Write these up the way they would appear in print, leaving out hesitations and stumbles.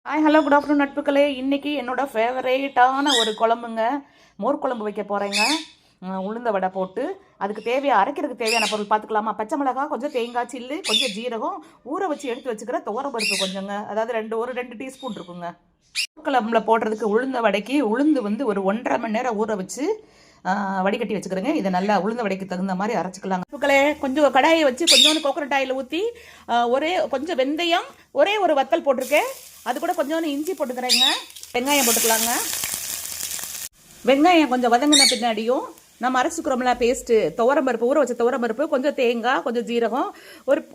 Hi hello good afternoon நட்புகளே. இன்றைக்கி என்னோடய ஃபேவரேட்டான ஒரு குழம்புங்க. மோர் குழம்பு வைக்க போகிறேங்க. உளுந்த வடை போட்டு அதுக்கு அரைக்கிறதுக்கு தேவையான பொருள் பார்த்துக்கலாமா? பச்சை மிளகாய், கொஞ்சம் தேங்காய் சில்லு, கொஞ்சம் ஜீரகம், ஊற வச்சு எடுத்து வச்சுக்கிற துவரம்பருப்பு கொஞ்சங்க, அதாவது ஒரு 2 டீஸ்பூன் இருக்குங்க. குழம்புல போடுறதுக்கு உளுந்த வடைக்கு உளுந்து வந்து ஒரு 1.5 மணி நேரம் ஊற வச்சு வடிகட்டி வச்சுக்கிறேங்க. இதை நல்லா உளுந்த வடைக்கு தகுந்த மாதிரி அரைச்சிக்கலாங்க. மக்களே, கொஞ்சம் கடாயை வச்சு கொஞ்சோண்டு கோகனட் ஆயில் ஊற்றி கொஞ்சம் வெந்தயம், ஒரு வத்தல் போட்டிருக்கேன். அது கூட கொஞ்சோண்டு இஞ்சி போட்டுக்கிறேங்க. வெங்காயம் போட்டுக்கலாங்க. வெங்காயம் கொஞ்சம் வதங்கின பின்னாடியும் நம்ம அரைச்சிக்கிறோம்ல பேஸ்ட்டு, துவரம்பருப்பு, ஊற வச்ச துவரம்பருப்பு, கொஞ்சம் தேங்காய், கொஞ்சம் ஜீரகம்,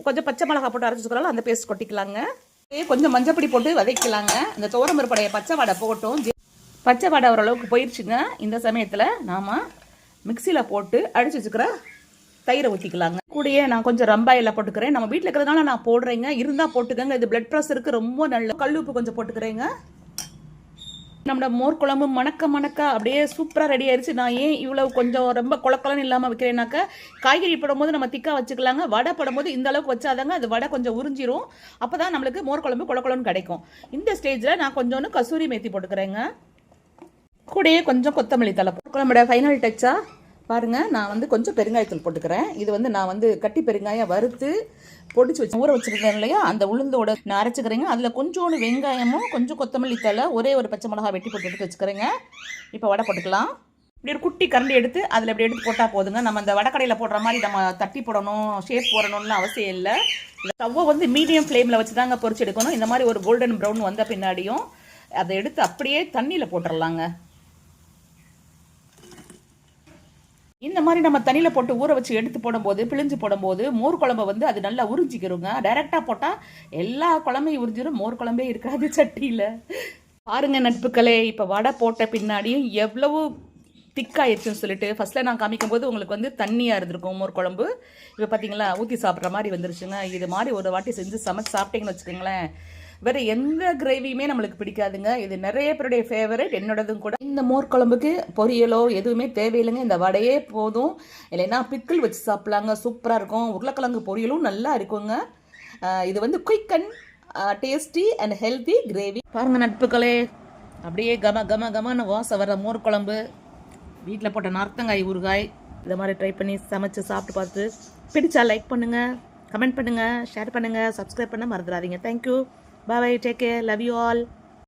கொஞ்சம் பச்சை மிளகாய் போட்டு அரைச்சிக்கிறோம். அந்த பேஸ்ட் கொட்டிக்கலாங்க. கொஞ்சம் மஞ்சப்பொடி போட்டு வதக்கலாங்க. இந்த துவரம்பருப்புடைய பச்சை வடை போட்டும், பச்சை வடை ஓரளவுக்கு போயிடுச்சுங்க. இந்த சமயத்தில் நாம் மிக்சியில் போட்டு அடிச்சு வச்சுக்கிற தயிரை ஊற்றிக்கலாங்க. கூடயே நான் கொஞ்சம் ரம்பாயில் போட்டுக்கிறேன். நம்ம வீட்டில் இருக்கிறதுனால நான் போடுறேங்க. இருந்தால் போட்டுக்கோங்க. இது பிளட் ப்ரெஷருக்கு ரொம்ப நல்ல. கல்லுப்பு கொஞ்சம் போட்டுக்கிறேங்க. நம்மளோட மோர் குழம்பு மணக்க அப்படியே சூப்பராக ரெடி ஆயிடுச்சு. நான் ஏன் இவ்வளவு கொஞ்சம் ரொம்ப குளக்குளன்னு இல்லாமல் வைக்கிறேன்னாக்கா, காய்கறி போடும்போது நம்ம திக்காக வச்சுக்கலாங்க. வடை போடும்போது இந்த அளவுக்கு வச்சாதாங்க அது வடை கொஞ்சம் உறிஞ்சிரும். அப்போ தான் நம்மளுக்கு மோர் குழம்பு குளக்குளன்னு கிடைக்கும். இந்த ஸ்டேஜில் நான் கொஞ்சோன்னு கசூரி மேத்தி போட்டுக்கிறேங்க. கூடயே கொஞ்சம் கொத்தமல்லி தலை. குழம்போட ஃபைனல் டச்சாக பாருங்கள், நான் வந்து கொஞ்சம் பெருங்காயத்தூள் போட்டுக்கிறேன். இது வந்து நான் வந்து கட்டி பெருங்காயம் வறுத்து பொடிச்சு வச்சு ஊற வச்சுருக்கேன் இல்லையா, அந்த உளுந்தோட நான் அரைச்சிக்கிறேங்க. அதில் கொஞ்சோண்டு வெங்காயமும் கொஞ்சம் கொத்தமல்லி தலை, ஒரு பச்சை மிளகா வெட்டி போட்டு எடுத்து வச்சுக்கிறேங்க. இப்போ வடை போட்டுக்கலாம். இப்படி ஒரு குட்டி கரண்டி எடுத்து அதில் இப்படி எடுத்து போட்டால் போதுங்க. நம்ம அந்த வடக்கடையில் போடுற மாதிரி நம்ம தட்டி போடணும், ஷேப் போடணும்னு அவசியம் இல்லை. ஸ்டவ்வை வந்து மீடியம் ஃப்ளேமில் வச்சு தாங்க பொரிச்சு எடுக்கணும். இந்த மாதிரி ஒரு கோல்டன் ப்ரௌன் வந்த பின்னாடியும் அதை எடுத்து அப்படியே தண்ணியில் போட்டுடலாங்க. இந்த மாதிரி நம்ம தண்ணியில் போட்டு ஊற வச்சு எடுத்து போடும்போது, பிழிஞ்சு போடும்போது மோர் குழம்பை வந்து அது நல்லா உறிஞ்சிக்கிறோங்க. டைரெக்டாக போட்டால் எல்லா குழம்பையும் உறிஞ்சிடும், மோர் குழம்பே இருக்காது சட்டியில். பாருங்க நட்புக்களே, இப்போ வடை போட்ட பின்னாடியும் எவ்வளவு திக்காயிருச்சுன்னு சொல்லிட்டு ஃபஸ்ட்டில் நான் காமிக்கும் போது உங்களுக்கு வந்து தண்ணியாக இருந்திருக்கும் மோர் குழம்பு. இப்போ பார்த்தீங்களா, ஊற்றி சாப்பிட்ற மாதிரி வந்துருச்சுங்க. இது மாதிரி ஒரு வாட்டி செஞ்சு சமைச்சு சாப்பிட்டீங்கன்னு வச்சுக்கோங்களேன், வேறு எந்த கிரேவியுமே நம்மளுக்கு பிடிக்காதுங்க. இது நிறைய பேருடைய ஃபேவரட், என்னோடதும் கூட. இந்த மோர் குழம்புக்கு பொரியலோ எதுவுமே தேவையில்லைங்க. இந்த வடையே போதும். இல்லைன்னா பிக்கிள் வச்சு சாப்பிட்லாங்க, சூப்பராக இருக்கும். உருளைக்கிழங்கு பொரியலும் நல்லா இருக்குங்க. இது வந்து quick and tasty and healthy gravy. பாருங்கள் நட்புகளே, அப்படியே கமன்னு வாசம் வர மோர் குழம்பு, வீட்டில் போட்ட நார்த்தங்காய் ஊறுகாய், இதை மாதிரி ட்ரை பண்ணி சமைச்சு சாப்பிட்டு பார்த்து பிடிச்சா லைக் பண்ணுங்கள், கமெண்ட் பண்ணுங்கள், ஷேர் பண்ணுங்கள், சப்ஸ்கிரைப் பண்ண மறந்துடாதீங்க. Thank you. Bye bye, take care, love you all.